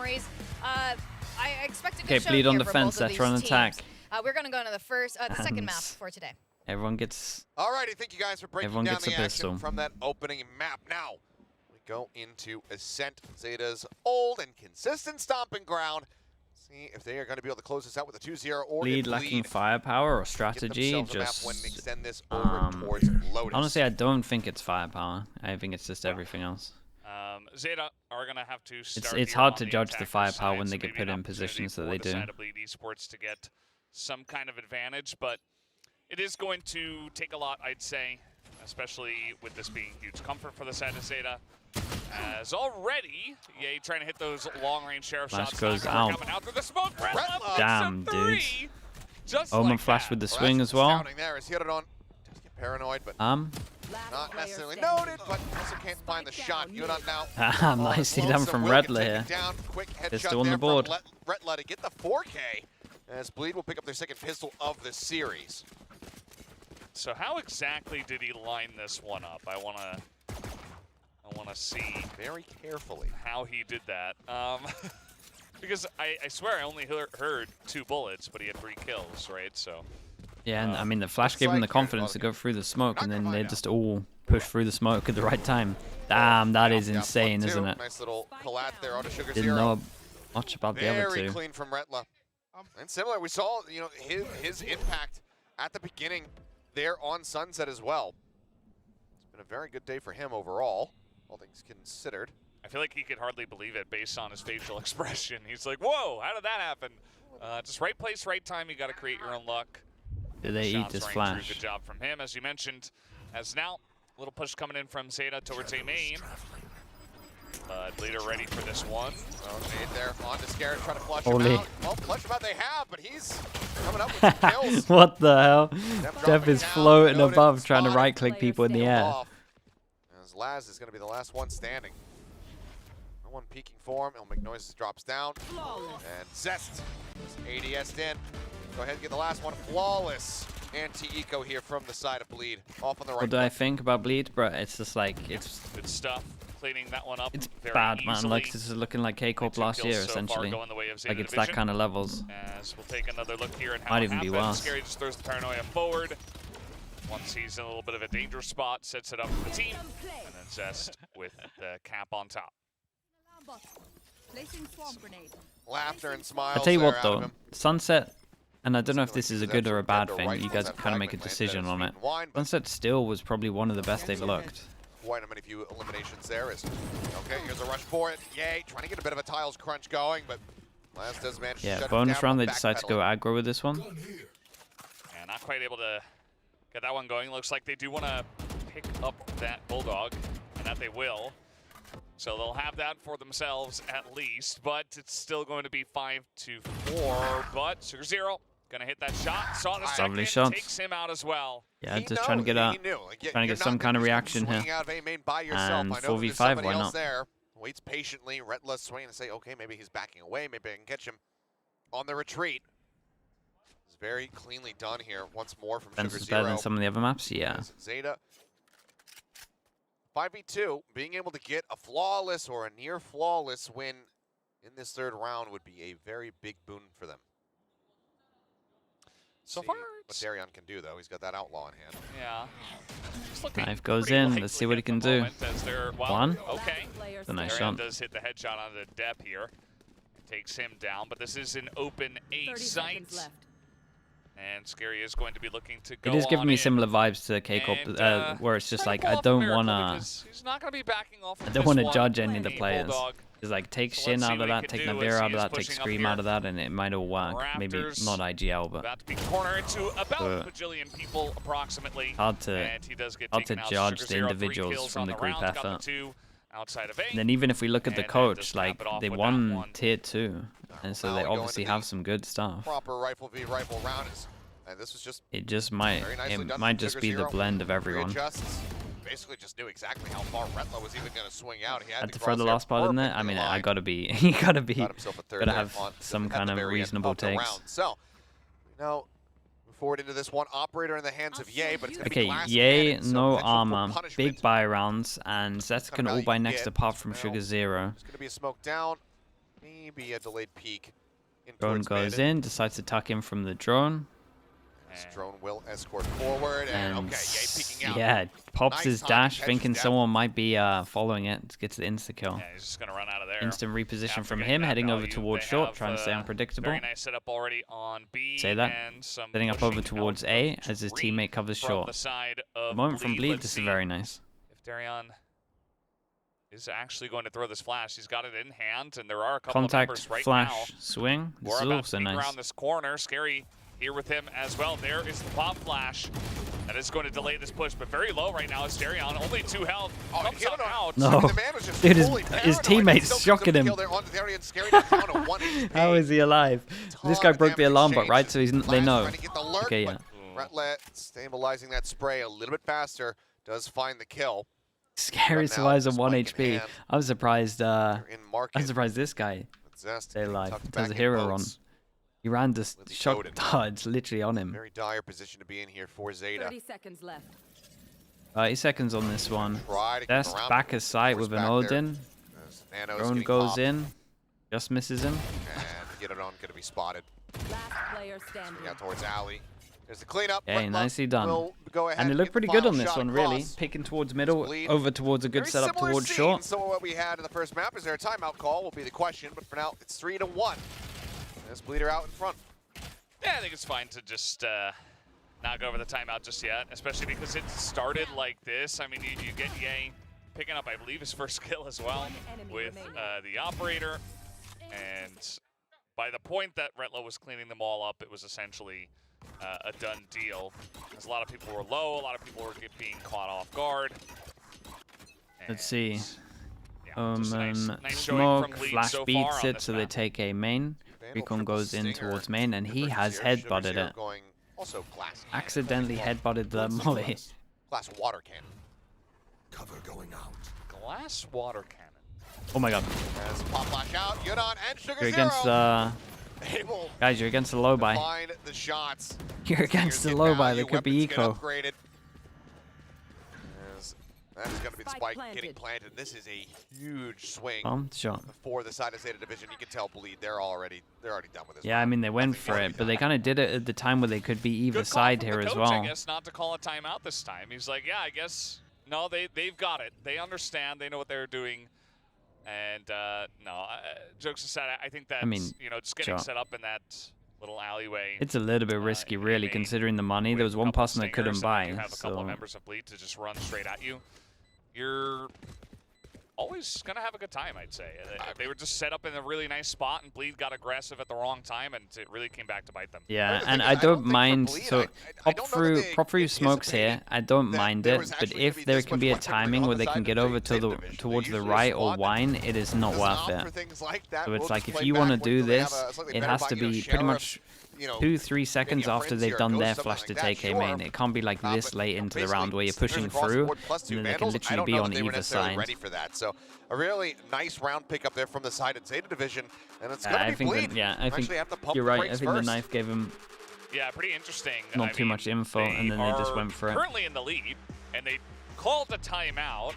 memories. I expect a good Okay, show Bleed here on for defense, both of ZETA on these attack. teams. We're going to go into the second map for today. Everyone gets... Alrighty, thank you guys for breaking Everyone down gets a the pistol. action from that opening map. Now, we go into Ascent, ZETA's old and consistent stomping ground. See if they are going to be able to close this out with a 2-0 or Bleed lacking firepower or strategy, just just... extend this over towards Lotus. Honestly, I don't think it's firepower. I think it's just everything else. ZETA are going to have to start It's here hard on to the judge the attacker firepower side, when so they get maybe put an in opportunity positions that for they do. Decided Bleed Esports to get some kind of advantage, but it is going to take a lot, I'd say, especially with this being huge comfort for the side of ZETA. As already, Ye trying to hit those long-range sheriff Flash shots. goes Not out. coming out through the smoke. Damn, dude. Just Omen like flash that. with the swing as well. There is Hirodon. Just get paranoid, but not necessarily noted, but also can't find the shot. Hirodon now. Nicely done from Redler here. Quick Pistol on the board. Redler to get the 4K, as Bleed will pick up their second pistol of the series. So how exactly did he line this one up? I wanna see very carefully how he did that. Because I swear I only heard 2 bullets, but he had 3 kills, right? So. Yeah, and I mean the flash gave him the confidence to go through the smoke, and then they just all push through the smoke at the right time. Damn, that is insane, isn't it? Nice little collat there on a Sugar Didn't know much about the other two. Very clean from Retla. And similar, we saw his impact at the beginning there on Sunset as well. It's been a very good day for him overall, all things considered. I feel like he could hardly believe it based on his facial expression. He's like, whoa, how did that happen? Just right place, right time. You got to create your own luck. Did they eat this flash? Good job from him, as you mentioned. As now, a little push coming in from ZETA towards A main. Leader ready for this one. Oh, Nade there on to Scarab, trying to flush Holy. him out. Well, flush him out they have, but he's coming up with some kills. What the hell? Def is down, floating noted, above, trying to spotted. right-click people in the air. As Laz is going to be the last one standing. No one peeking for him. He'll make noises, drops down. And Zest is ADS'd in. Go ahead and get the last one. Flawless anti-eco here from the side of Bleed. Off on the right. What do I think about Bleed, bro? It's just like, it's good stuff. Cleaning that one up. It's very bad, easily. man. Like, this is looking like K-Corp last year, so essentially. Like, it's that kind of levels. As we'll take another look here and how Might it even be happens. worse. Scary just throws the paranoia forward. Once he's in a little bit of a dangerous spot, sets it up for the team, and then Zest with the cap on top. Laughter and smiles. I'll tell you what, there out of though. him. Sunset, and I don't know if this is a good or a bad thing. You guys kind of make a decision on it. Sunset still was probably one of the best they've looked. Quite a many few eliminations there. Okay, here's a rush for it. Yay, trying to get a bit of a tiles crunch going, but Laz does manage to shut it bonus down round, while they decide to go backpedaling. aggro with this one. And not quite able to get that one going. Looks like they do want to pick up that Bulldog, and that they will. So they'll have that for themselves at least, but it's still going to be 5-4. But Sugar Zero gonna hit that shot. Saw the second, takes him out as well. Yeah, just trying to get out, trying to get some kind of reaction here. And 4v5, why not? There. Waits patiently, Retla swing and say, okay, maybe he's backing away, maybe I can catch him on the retreat. It's very cleanly done here once more from Sugar Zero. Better than some of the other maps, yeah. ZETA 5v2, being able to get a flawless or a near flawless win in this third round would be a very big boon for them. So far, what Darion can do, though. He's got that outlaw in hand. Yeah. Knife goes in. Let's see what he can do. One. Okay. It's a nice Darion shot. does hit the headshot onto Depp here. It takes him down, but this is an open A site. And Scary is going to be looking to go It is giving me in. similar vibes to K-Corp, where it's just like, I don't want to... He's not going to be backing off. I don't want to judge any of the players. Bulldog. It's like, take Shin out of that, take Navira out of that, take Scream out of that, and it might all work. Maybe not IGL, but... About to be cornered into about a bajillion people, approximately. Hard to judge the individuals from the group effort. Outside of A. And then even if we look at the coach, like, they won Tier 2, and so they obviously have some good stuff. Proper rifle v rifle round is, and this was just it just might just be the blend of everyone. Basically just knew exactly how far Retla was even going to swing out. He had to throw the last part in there. I mean, I gotta be, you gotta have some kind of reasonable takes. So now forward into this one, operator in the hands of Ye, but it's gonna okay, be Ye, no armor, big buy rounds, and Zeta can all buy next apart from Sugar Zero. There's gonna be a smoke down. maybe a delayed peek in Drone towards goes mid. in, decides to tuck in from the drone. This drone will escort forward, and okay, Ye peeking out. Yeah, pops Nice his timing, dash, catches thinking down. someone might be following it to get to the insta-kill. Yeah, he's just going to run out of there. Instant reposition After from getting him, that heading over value, towards they short, have, trying to stay unpredictable. Very nice setup already on B. Say that. And some Setting up over pushing towards out A of as his Dream teammate covers from short. the side The of moment from Bleed, Let's this is see very nice. if Darion is actually going to throw this flash. He's got it in hand, and there are a couple of Contact, members right flash, now. swing. This We're is about also to peek nice. around this corner. Scary here with him as well. There is the pop flash. That is going to delay this push, but very low right now is Darion. Only 2 health. Comes hit up him. out. No. I mean, the man was just Dude, fully his paranoid. teammate's Still comes shocking up to him. kill there onto Darion. Scary down to 1 HP. How is he alive? This guy Ton of broke the damage alarm bot, right? exchange. So they Flash know. trying to get the lurk, Okay, yeah. but Retlet stabilizing that spray a little bit faster. Does find the kill. Scary But now, survives on this 1 mic in HP. hand. I'm surprised. They're in market. I'm surprised this guy Zest stayed alive. tucked There's back a in hero on. boats. He ran just Lily shot Coden. darts literally on him. Very dire position to be in here for Zeta. 30 seconds left. 30 seconds on this one. Try to get Best around back the of sight force with an back there. Odin. As Nano's Drone getting goes popped, in. Just misses him. and get it on, gonna be spotted. Last player standing. Swing out towards Alley. There's the cleanup. Okay, Retlet nicely done. will go ahead And they and look get pretty the good final on this shot one, really. across. Picking towards middle, Bleed. over towards a good Very setup similar towards scene short. to what we had in the first map. Is there a timeout call? Will be the question. But for now, it's 3-1. There's Bleeder out in front. Yeah, I think it's fine to just not go over the timeout just yet, especially because it started like this. I mean, you get Ye picking up, I believe, his first kill as well with the operator. And by the point that Retlo was cleaning them all up, it was essentially a done deal. As a lot of people were low, a lot of people were being caught off guard. Let's see. Yeah, just a nice showing Smoke, from Bleed Flash so beats far on it, this so they map. take a main. Vandal Recon triple goes in stinger. towards main, and he Different has Zero, Sugar headbutted Zero it. going also glass. Accidentally headbutted the molly. Glass water cannon. Cover going out. Glass water cannon. Oh my god. As pop flash out, Yudon and Sugar You're Zero against able guys, you're against the low to buy. find the shots. You're against the Stingers low get buy. value, There could be weapons get eco. upgraded. As that is going to be the Spike spike getting planted. This is a huge swing Shot. for the side of Zeta Division. You can tell Bleed they're already done with this. Yeah, I mean they went for it, but they kind of did it at the time where they could be either Good call side from here the as coach, well. I guess not to call a timeout this time. He's like, yeah, I guess no, they've got it. They understand. They know what they're doing. And no, jokes aside, I think that just getting sure. set up in that little alleyway. It's a little bit risky, really, considering the money. There was one person that couldn't buy, You have a couple of so members of Bleed to just run straight at you. You're always gonna have a good time, I'd say. They were just set up in a really nice spot, and Bleed got aggressive at the wrong time, and it really came back to bite them. yeah, The and thing I is, don't think for mind. Bleed, So I pop don't know through, that they pop through smokes here. anticipated I don't that mind there it, was but actually gonna if be there this can much be a weapons timing on where the they side can of get the over Zeta to Division. towards They the usually right or squad them. wine, it is not Does worth opt it. for things like that. So We'll it's like just if play you want to back do when they have this, a slightly it better has buy, to you know, be pretty Sheriff, much you know, 2-3 seconds maybe a after they've Frenzy or done Ghost, their something flash like to that, take a sure. main. It can't be like this late into the round where you're basically, pushing across the through, board, plus and two then they can Vandals. I literally don't be know on that they were either necessarily side. ready for that. So a really nice round pickup there from the side of Zeta Division, and it's going I to be think Bleed. that, yeah, I think Actually have to pump you're the right. I brakes think the first. knife gave him Yeah, pretty interesting. not too much info, and then they just went for it. Currently in the lead, and they called a timeout.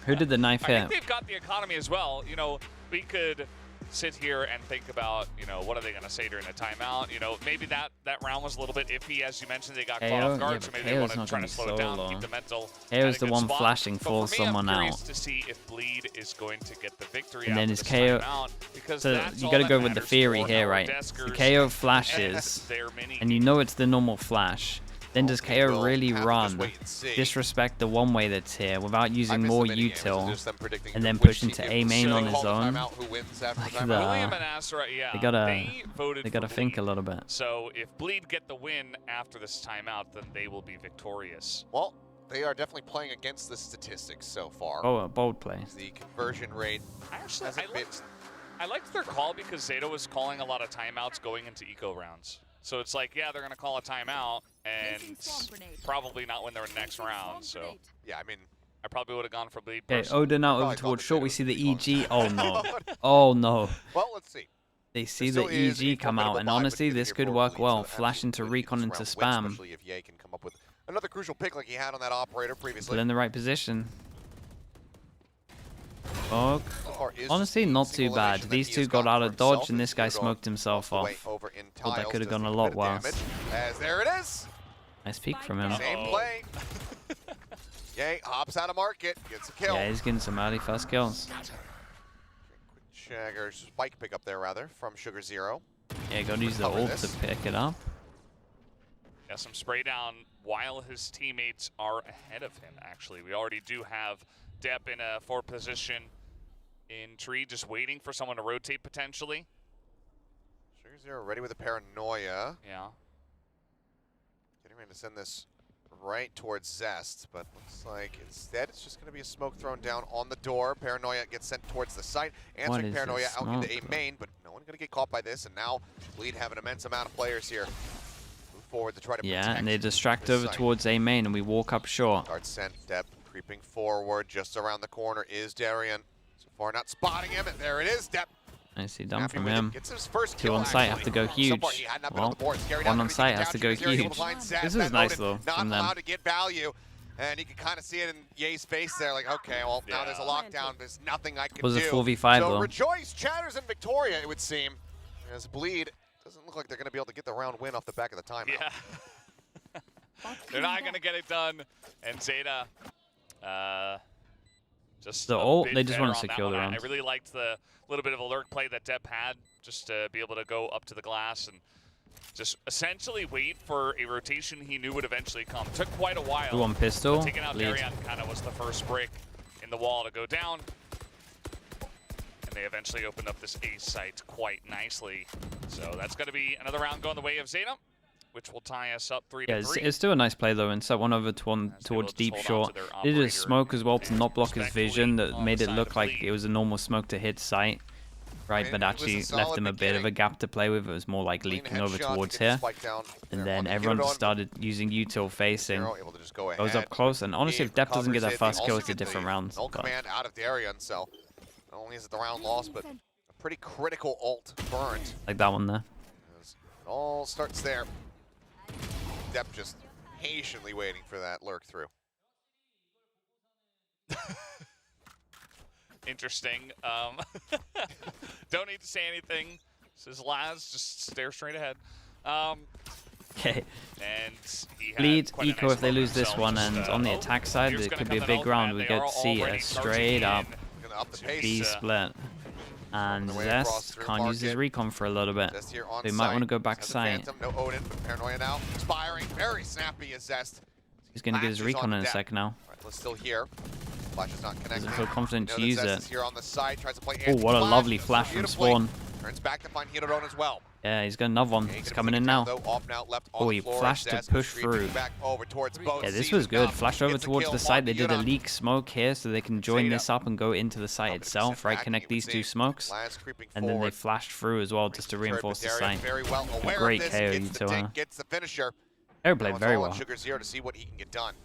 Who did the knife I hit? think they've got the economy as well. You know, we could sit here and think about, what are they going to say during the timeout? Maybe that round was a little bit iffy, as you mentioned. They got caught KO? off guard, Yeah, so but maybe they want KO's to not try gonna to slow it down, solo. keep the mental. KO's at a the good one spot. flashing But falls for me, someone I'm curious out. to see if Bleed is going to get the victory And then after his this KO. timeout, because So that's you all got to that go with the matters theory for here, our right? Deskers The KO and flashes, their mini and you know it's the normal flash. Then does Okay, KO we'll really have to just run, wait and see. disrespect the one way that's here without using more util, and and then push into A main on his own? Like William and Asura, yeah, they voted gotta for think a Bleed. little bit. So if Bleed get the win after this timeout, then they will be victorious. Well, they are definitely playing against the statistics so far. Oh, a bold play. The conversion rate I liked their call because Zeta was calling a lot of timeouts going into eco rounds. So it's like, yeah, they're going to call a timeout and probably not win their next round. So yeah, I mean, I probably would have gone for Bleed. Okay, personally. Odin out over Probably towards called short. the We see the Zeta EG. Oh no. Oh no. well, let's see. They see There the still is a EG come formidable out, and buy, but honestly, getting this here could for work Bleed, well. so Flash into absolutely recon this into round win, spam. especially if Ye can come up with another crucial pick like he had on that operator previously. Still in the right position. Smoke. So far is Honestly, just not single too bad. elimination that These he two has got gotten out for of himself dodge, and as this guy Ludo smoked himself all the way off. over in Thought that tiles, could have does gone a a lot bit of worse. damage, as there it is. Nice peek from him. Same Uh-oh. play. Yay, hops out of market, gets a kill. Yeah, he's getting some early first kills. Quick check, or spike pickup there rather, from Sugar Zero. Yeah, gotta use the Cover ult this. to pick it up. Yeah, some spray down while his teammates are ahead of him, actually. We already do have Depp in a forward position in tree, just waiting for someone to rotate potentially. Sugar Zero ready with a paranoia. Yeah. Getting ready to send this right towards Zest, but looks like instead it's just going to be a smoke thrown down on the door. Paranoia gets sent towards the site. Answering is Paranoia this out into a smoke? main, but no one going to get caught by this, and now Bleed have an immense amount of players here. Move forward to try to Yeah, protect and they distract this over site. towards A main, and we walk up short. Guard sent, Depp creeping forward. Just around the corner is Darian. So far not spotting him, and there it is, Depp. Nicely done Happy from with it. him. Gets his first Two kill, on site actually. have to go So huge. far, he had not been Well, on the board. Scary one down, on gonna site get has down. to go Sugar Zero's able huge. to find Zest. This is That nice, Odin though, Not from them. allowed to get value. And you can kind of see it in Ye's face there, like, okay, well, now there's a lockdown. There's nothing I can Was do. a 4v5 so though. rejoice, Chatters, and Victoria, it would seem. As Bleed doesn't look like they're going to be able to get the round win off the back of the timeout. Yeah. They're not going to get it done. And Zeta, just The a ult, bit they just better wanna on that secure one. the I round. really liked the little bit of a lurk play that Depp had, just to be able to go up to the glass and just essentially wait for a rotation he knew would eventually come. Took quite a while. One pistol. But taking out Lead. Darian kind of was the first brick in the wall to go down. And they eventually opened up this ace site quite nicely. So that's going to be another round going the way of Zeta, which will tie us up 3-3. Yeah, it's still a nice play though, and set one over to one As they towards will just deep hold on short. to their They did a operator smoke as well to and not block his respectfully vision, that on made the it side look of like Bleed. it was a normal smoke to hit sight, right? And But it was a actually solid left him a bit of a beginning. gap to play with. It was more like Clean leaking over headshot to towards get the here, spike down and there then on the everyone Hero just started using util facing. Zero able to just go Goes ahead. up close, and honestly, if Depp doesn't get that Recovers it. first They kill, also it's a get the different round. null but- command out of Darian, so not only is it the round lost, but a pretty critical ult burned. Like that one there. As it all starts there. Depp just patiently waiting for that lurk through. Interesting. Don't need to say anything. Says Laz, just stare straight ahead. Okay. And he had Bleed, quite a eco nice if they lose this moment one, himself, and just, on the attack side, here's it gonna could be a come the big round. Nullified. We They get are to see already a charging straight up Gonna up the pace. B split. And the way across Zest through can't use his market. recon for a little bit. Zest here on They might site. want to go back Has a site. Phantom, no Odin, but Paranoia now. Expiring, very snappy as Zest. He's going to get his Latches recon on in a Depp. sec now. All right, let's still here. Flash is not connecting. Doesn't feel confident We to know that use Zest it. is here on the side, tries to play Oh, what a anti-flash, lovely does flash from beautifully. spawn. Turns back to find Hirodon as well. Yeah, he's got another one. Okay, He's gonna coming take in it now. down, though, off now, left on Oh, the he floor. flashed to Zest push creeping through. Back over towards both. Yeah, this Sees was good. enough, Flash over gets towards kill the site. on They did a Hirodon. leak smoke here so they can join Zeta. this up and go into the site Helping itself, sit right? back, Connect you would these two see. smokes. Laz creeping And then they forward. flashed through as well just to Brings reinforce the Darian site. very well aware Great of this, KO gets the util, dig, huh? gets the finisher. They Now played it's very all on well. Sugar Zero to see what he can get done.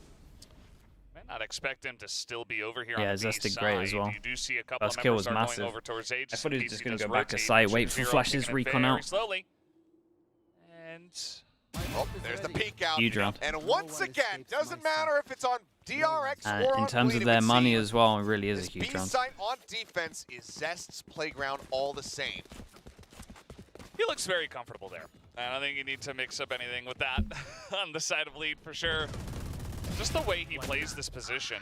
Might not expect him to still be over here Yeah, on the Zest B did great as side. well. You do see a couple First of kill members was are massive. going over towards A. I thought he was just going gonna to go back to site, wait for flashes, recon very out. slowly. And Oh, there's the peek out. Huge round. And once again, doesn't matter if it's on DRX And or in on terms Bleed, of it their would money seem. as well, it really is a This huge B round. site on defense is Zest's playground all the same. he looks very comfortable there. I don't think you need to mix up anything with that on the side of Lead for sure. Just the way he plays this position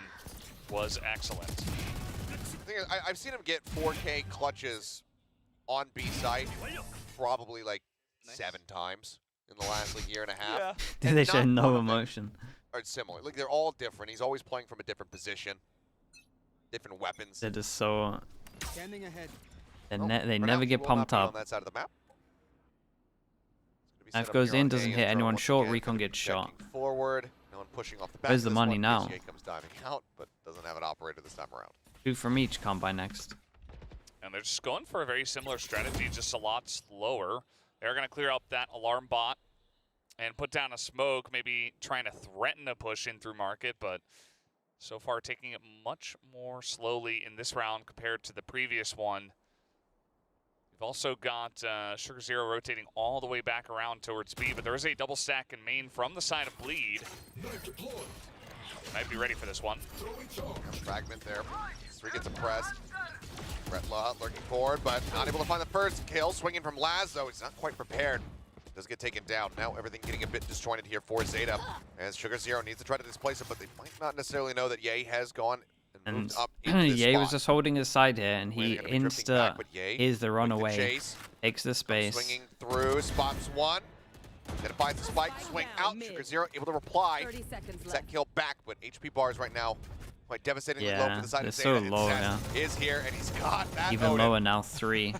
was excellent. The thing is, I've seen him get 4K clutches on B site probably like 7 times in the last like year and a half. Did And they show not no one of them emotion? are similar. Like they're all different. He's always playing from a different position, different weapons. They're just so... Standing ahead. They For never now, he get will not pumped be on up. that side of the map. It's gonna be set Knife up goes here in, on doesn't A, hit and anyone once short, again, recon gonna be gets shot. checking forward. No one pushing off the back. Where's of the this money one. now? HGA comes diving out, but doesn't have an operator this time around. 2 from each, come by next. And they're just going for a very similar strategy, just a lot slower. They're going to clear up that alarm bot and put down a smoke, maybe trying to threaten a push in through market, but so far taking it much more slowly in this round compared to the previous one. We've also got Sugar Zero rotating all the way back around towards B, but there is a double stack in main from the side of Bleed. Might be ready for this one. Fragment there. 3 gets impressed. Brett Law lurking forward, but not able to find the first kill. Swinging from Laz, though, he's not quite prepared. Does get taken down. Now everything getting a bit disjointed here for ZETA. As Sugar Zero needs to try to displace him, but they might not necessarily know that Ye has gone and moved up into this Ye was spot. just holding his side here, and he Gonna be drifting back, but Ye is the with runaway. chase. Takes the space. Swinging through, spots one. Then it finds the spike, swing out. Sugar Zero able to reply. 30 seconds Gets that left. kill back, but HP bars right now quite devastatingly low Yeah, for the side they're of so ZETA. low Zest now. is here, and he's got that Even Odin. lower now, 3.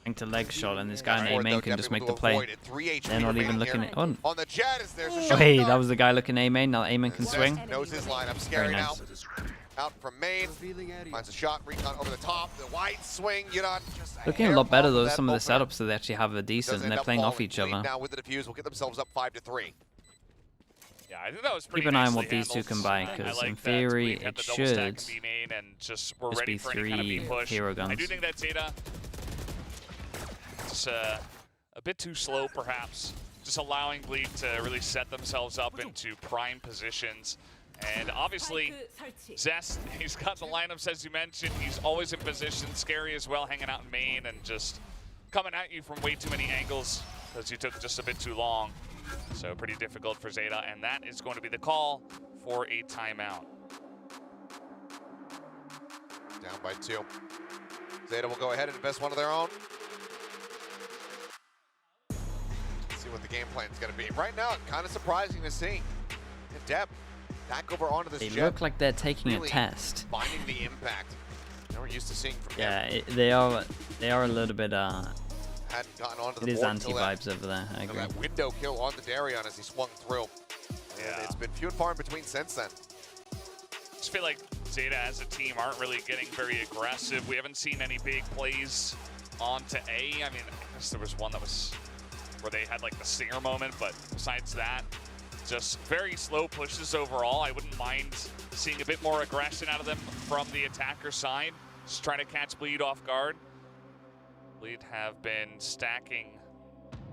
Think to leg shot, and this guy in Forward, A-main though, can just make definitely the play. avoid it. 3 HP They're not even remaining looking here. at... Oh, On the jet is there's a oh shot. hey, that was the guy looking A-main. Now A-main can Zest swing. knows his lineup. Scary Very now. nice. Out from main. Finds a shot. Recon over the top. The wide swing. Yudon just Looking a hair lot better off though. of that Some of the opener. setups that they actually have are Does decent, and end they're up playing off falling. each Lead other. Now with the defuse, will get themselves up 5-3. Yeah, I think that was pretty Keep an eye on nicely what these two handled. can buy, I because like in that theory we've had it the double stack should in B main and just we're just ready be for any kind of 3 B push. hero I guns. do think that ZETA is a bit too slow, perhaps. Just allowing Bleed to really set themselves up into prime positions. And obviously, Zest, he's got the lineups as you mentioned. He's always in position, scary as well, hanging out in main and just coming at you from way too many angles because you took just a bit too long. So pretty difficult for ZETA, and that is going to be the call for a timeout. Down by 2. ZETA will go ahead and invest one of their own. See what the game plan is going to be. Right now, kind of surprising to see. Deb back over onto this They jet. look like they're taking Really a test. finding the impact that we're used to seeing from Yeah, him. they are a little bit Hadn't gotten onto the it is board until that- anti-vibes over there. I until agree. that window kill on the Darion as he swung through. And Yeah. it's been few and far in between since then. I just feel like ZETA as a team aren't really getting very aggressive. We haven't seen any big plays onto A. I mean, I guess there was one that was where they had like the stinger moment, but besides that, just very slow pushes overall. I wouldn't mind seeing a bit more aggression out of them from the attacker side. Just trying to catch Bleed off guard. Bleed have been stacking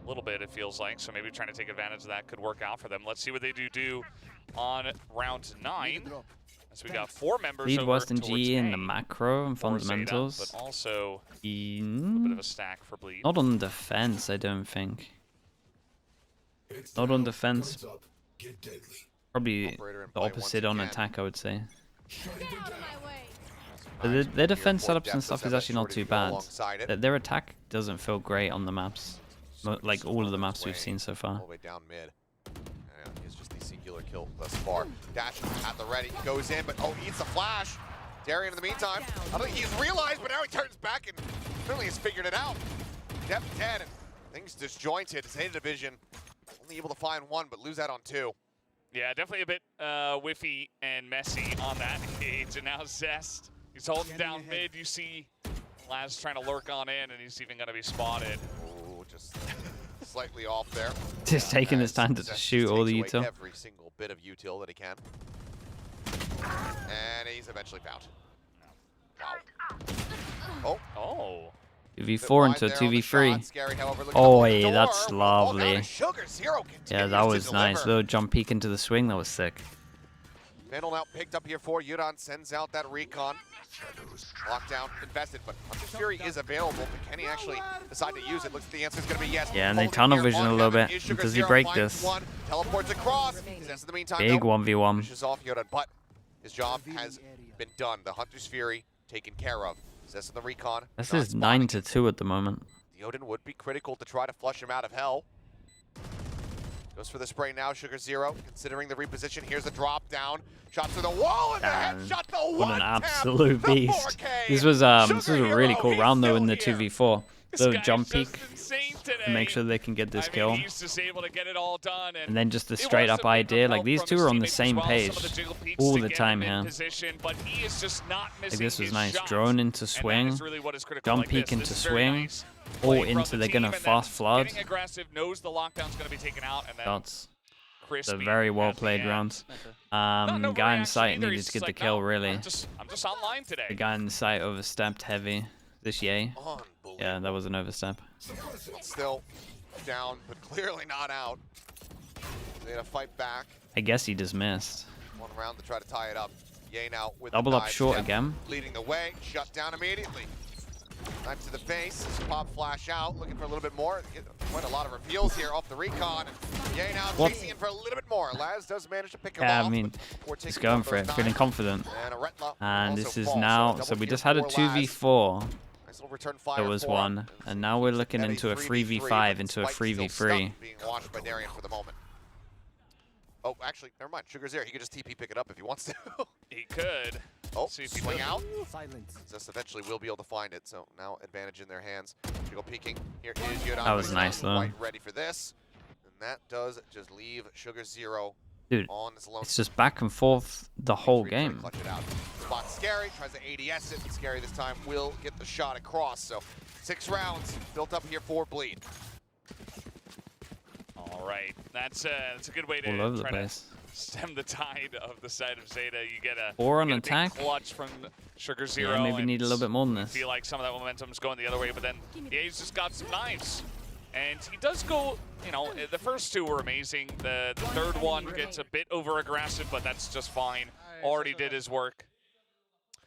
a little bit, it feels like, so maybe trying to take advantage of that could work out for them. Let's see what they do on round 9. As we got 4 members Lead over was in towards G in A the macro and for ZETA, fundamentals. but also a bit of a stack for Bleed. Not on defense, I don't think. Not on defense. Guns up. Get deadly. Probably Operator in the play once opposite on again. attack, I would say. Get out of my way. But their defense Here for setups and depth, stuff does is have actually that not too shortage to go bad. alongside it. Their attack doesn't feel great on the maps. Like all of the maps we've seen so All far. the way down mid. And it's just the singular kill thus far. Dash at the ready, goes in, but oh, eats a flash. Darion in the meantime, I don't think he's realized, but now he turns back and clearly has figured it out. Depth 10 and things disjointed. ZETA division only able to find 1, but lose out on 2. Yeah, definitely a bit whiffy and messy on that engage. And now Zest, he's holding down mid. You see Laz trying to lurk on in, and he's even going to be spotted. Oh, just slightly off there. Just taking his As time to Zest shoot all the takes away util. every single bit of util that he can. And he's eventually found. Wow. Oh. Oh. 2v4 into a Bit wide there on the 2v3. shot. Scary, however, looking Oh, to open the yeah, that's door. Oh, lovely. down to Sugar. Zero Yeah, continues that to was nice. deliver. Little jump peek into the swing, that was sick. Vandal now picked up here for Yudon, sends out that recon. Lockdown invested, but Hunter's Fury is available, but can he actually decide to use it? Looks like the answer is going to be yes. Yeah, and they Holding tunnel here vision on a little heaven bit. is Sugar Does he Zero, break finds this? one, teleports across. Zest in the meantime, Big though, 1v1. finishes off Yudon, but his job has been done. The Hunter's Fury taken care of. Zest in the recon. This not is spotting 9-2 at the moment. The Odin would be critical to try to flush him out of hell. Goes for the spray now, Sugar Zero. Considering the reposition, here's a drop down. Shot through the wall and the Damn, headshot, the What one an tap, absolute the beast. 4K. This was a Sugar really Hero, cool he's round though in the still here. 2v4. This So guy's jump just peek insane to today. make sure they can get this I mean, kill. he's just able to get it all done, And then just the it straight was up a big idea, like help these from two his are on the teammates as same well, page some of the jiggle peeks all to the get time him in here. position, but he is just not missing Like this was his nice. shots. Drone into And swing, that is really what is critical. jump Like peek this into is very swing, nice all play from into the they're gonna team, and fast then flood. Getting aggressive, knows the lockdown's going to be taken out, and then That's crispy a very well at the played end. round. Not an Guy in overreaction sight either. needed He's to get just the like, kill no, really. I'm just online today. The guy in sight overstepped heavy. This Ye. Unbelievable. Yeah, that was an overstep. Still down, but clearly not out. They had to fight back. I guess he just missed. One round to try to tie it up. Yay now with Double the up dive short step, again. leading the way. Shut down immediately. Knife to the face. Pop flash out. Looking for a little bit more. Quite a lot of reveals here off the recon. Yay now chasing in for a little bit more. Laz does manage to pick him Yeah, off. I mean, he's going for it, feeling confident. And, And this is now, so we just had a 2v4. Nice little return There fire was for him. one, and now we're looking At a into a 3v3, 3v5 but into a Spike's still 3v3. stuck, being watched by Darian for the moment. Oh, actually, never mind. Sugar's there. He could just TP pick it up if he wants to. He could. Oh, See if he swing does. out. Silence. Zest eventually will be able to find it, so now advantage in their hands. Sugar peeking. Here is Yodan. That was nice, though. Quite ready for this. And that does just leave Sugar 0 Dude, on his lone. it's just back and forth the whole game. Clutch it out. Spot Scary, tries to ADS it. Scary this time will get the shot across. So 6 rounds built up here for Bleed. All right, that's a good way All over to the try place. to stem the tide of the side of Zeta. You get a 4 on you get a big attack. clutch from Sugar Zero. Yeah, maybe and need a little bit more than I this. feel like some of that momentum's going the other way, but then the A's just got some knives. And he does go, you know, the first 2 were amazing. The third one gets a bit over-aggressive, but that's just fine. Already did his work.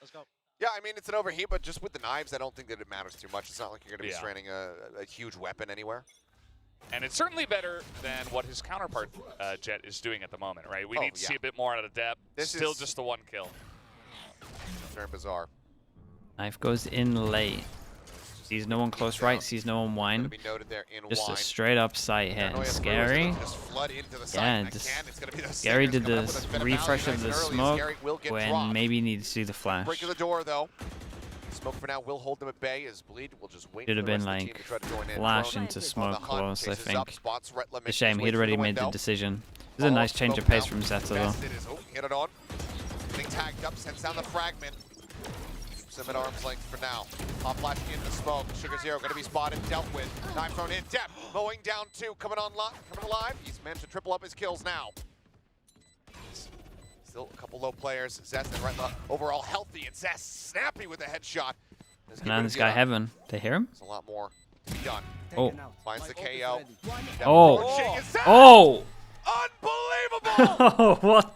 Let's go. Yeah, I mean, it's an overheat, but just with the knives, I don't think that it matters too much. It's not like you're going to be Yeah. stranding a huge weapon anywhere. And it's certainly better than what his counterpart, Jet, is doing at the moment, right? We Oh, need to yeah. see a bit more out of depth. This Still is- just the 1 kill. Very bizarre. Knife goes in late. Sees no one close right, sees no one Going wine. to be noted there in Just a wine. straight up sight hit. Paranoia Scary. throws, just flood into the site. Yeah, And just again, it's gonna be those Scary singers did coming up this with a bit of refresh value of the nice and early. smoke Scary will get when dropped. maybe needed to see the flash. Break of the door, though. Smoke for now will hold them at bay as Bleed will just wait Should for have the been rest of the team like to try to join in. flash Drone into on the smoke hunt, close, I chases up, think. spots Rhett It's a making his shame, way he'd through already the made the window. decision. This is a nice change of Smoke pace now. from Zeta though. Best it is. Oh, hit it on. Getting tagged up, sends down the fragment. Keeps him at arm's length for now. Pop flashing into smoke. Sugar Zero going to be spotted, dealt with. Knife thrown in depth. Mowing down 2, coming alive. He's managed to triple up his kills now. Still a couple low players. Zest and Retla overall healthy, and Zest snappy with a headshot. Let's get And now rid this of guy Yoda. Heaven. They hear him? There's a lot more to be done. Oh. Taken out. Finds the My ult is KO. ready. That Oh. approaching is Zest! Oh! Unbelievable! Oh, what?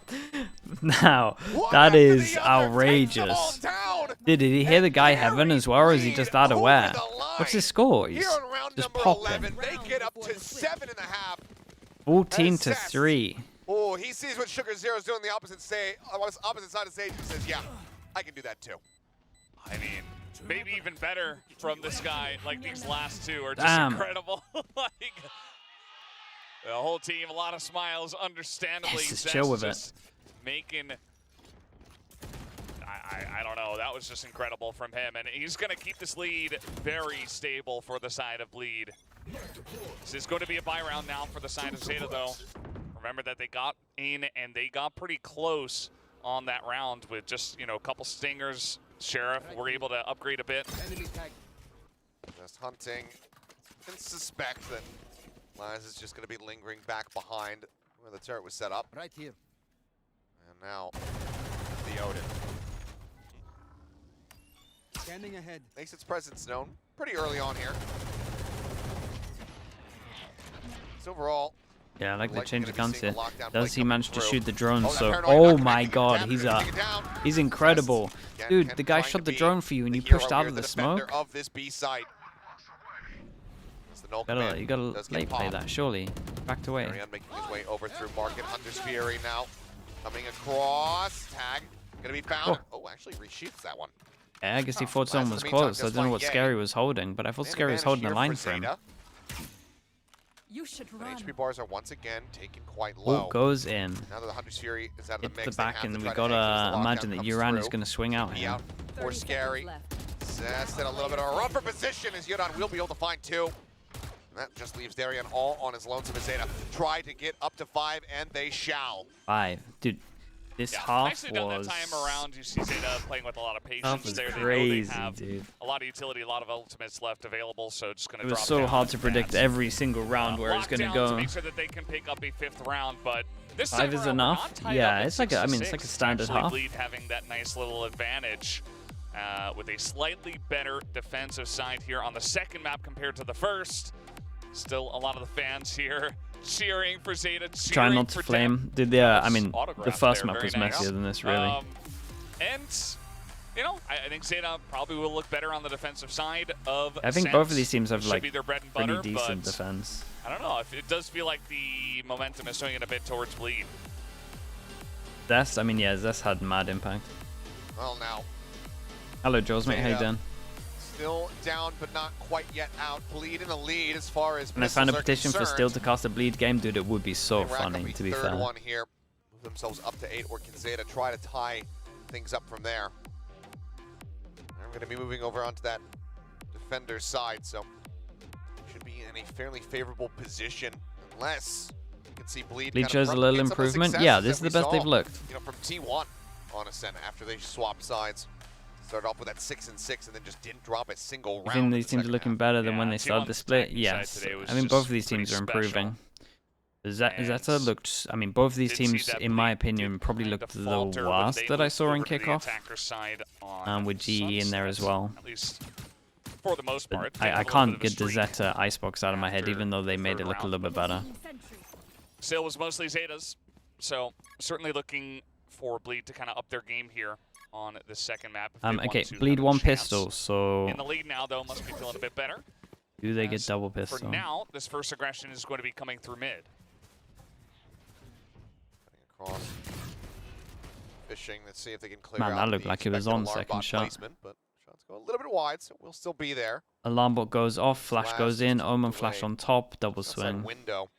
Now, One that after is the other, takes them all outrageous. down. Did he hear the guy Heaven as well, or is he just out of Over where? the What's line. his score? He's Here on round just number popping. 11, they get up to 7.5. 14 to Zest. 3. Oh, he sees what Sugar Zero's doing on the opposite side of the stage and says, yeah, I can do that too. I mean, maybe even better from this guy. Like, these last 2 are just Damn. incredible. Like, the whole team, a lot of smiles, understandably. Yes, just Zest chill with it. just making, I don't know, that was just incredible from him. And he's going to keep this lead very stable for the side of Bleed. This is going to be a buy round now for the side of Zeta, though. Remember that they got in and they got pretty close on that round with just, you know, a couple stingers. Sheriff were able to upgrade a bit. Enemy tag. Just hunting. Can suspect that Laz is just going to be lingering back behind where the turret was set up. Right here. And now, the Odin. Scanning ahead. Makes its presence known pretty early on here. So overall, Yeah, I like the Like change gonna of be guns seeing here. a lockdown Does play he manage to coming shoot the through. drone? Oh, So, that Paranoia oh not my connecting. god, Damn, he's they're gonna take it down. he's incredible. Again, Dude, Ken the guy trying shot to the be drone for you and the you hero pushed out here, of the defender smoke. of this B site. As the null You command gotta does get late play popped. that, surely. Backed away. Ariane making his way over through Market. Hunter's Fury now coming across. Tag gonna be found. Oh, actually resheaths that one. Yeah, I guess he thought someone was Last in the meantime, close. I just don't know like what Yay. Scary was holding, but I thought Man Scary was advantage holding the here line for for him. Zeta. You should But run. HP bars are once again taken quite Oh, low. goes in. Now that the Hunter's Fury is out of the Hit mix, the they back, have to and we try to gotta exit as the lockdown imagine that comes Uran is through. gonna swing out Be here. out for 30 Scary. seconds left. Zest in a little bit of a rougher position as Yodan will be able to find 2. And that just leaves Darian all on his lonesome as Zeta try to get up to 5, and they shall. 5. Dude, this Yeah, half nicely done was... that time around. You see Zeta playing with a lot of Half patience was there. They know crazy, they have dude. a lot of utility, a lot of ultimates left available, so just going to It drop was so down hard and to predict advance. every single round where it's gonna Lockdown go. to make sure that they can pick up a 5th round, but this 5 time is around, we're enough? not tied Yeah, up at it's like a- I mean, it's 6-6. like a standard Actually, half. Bleed having that nice little advantage with a slightly better defensive side here on the second map compared to the first. Still a lot of the fans here cheering for Zeta. Try cheering not to for flame. Did the That I was mean, the autographed first there, map very was nice. messier than this, really. And, you know, I think Zeta probably will look better on the defensive side of I think Ascent. both of these teams have Should like be their bread and pretty butter, decent but defense. I don't know. It does feel like the momentum is swinging a bit towards Bleed. Zest, I mean, yeah, Zest had mad impact. Well, now, Hello, Jules, mate. How you Zeta doing? still down, but not quite yet out. Bleed in the lead as far as And I found a pistols are petition for concerned. Steel to cast a bleed game, dude. It would be so They rack up funny, a to be third fair. one here. Move themselves up to 8, or can Zeta try to tie things up from there? I'm going to be moving over onto that defender's side, so should be in a fairly favorable position, unless you can see Bleed. Bleed kind of shows a little replicate some of the improvement. Yeah, successes this is that the we best they've saw, looked. you know, from T1 on Ascent after they swapped sides. Started off with that 6-6 and then just didn't drop a single I round. think in these the teams are second looking half. better than when Yeah, they started the T1's split. attacking side Yes, today was I mean both of just these teams are pretty special. improving. Zeta And looked. I mean, both of these did see teams, that in my Bleed opinion, did probably kind looked of the falter when worst they that I moved saw in over to the kickoff. attacker side on With GE in there as Sunset, well. At least for the most part. They had a I little can't bit of a get the streak. Zeta icebox out of my head, after even though they the made third it look a round. little bit better. Still was mostly Zetas, so certainly looking for Bleed to kind of up their game here on the second map. If they want Okay, to Bleed have a one chance. pistol, so In the lead now, though, must be feeling a bit better. do they get As double For pistol? now, this first aggression is going to be coming through mid. Across. Fishing, let's see if they can clear Man, out that looked the like it was expected on alarm second bot shot. placement, but shots go a little bit wide, so we'll still be there. Alarm bot goes off, flash Flash goes in, just Omen away. flash on top, double Outside swing. window.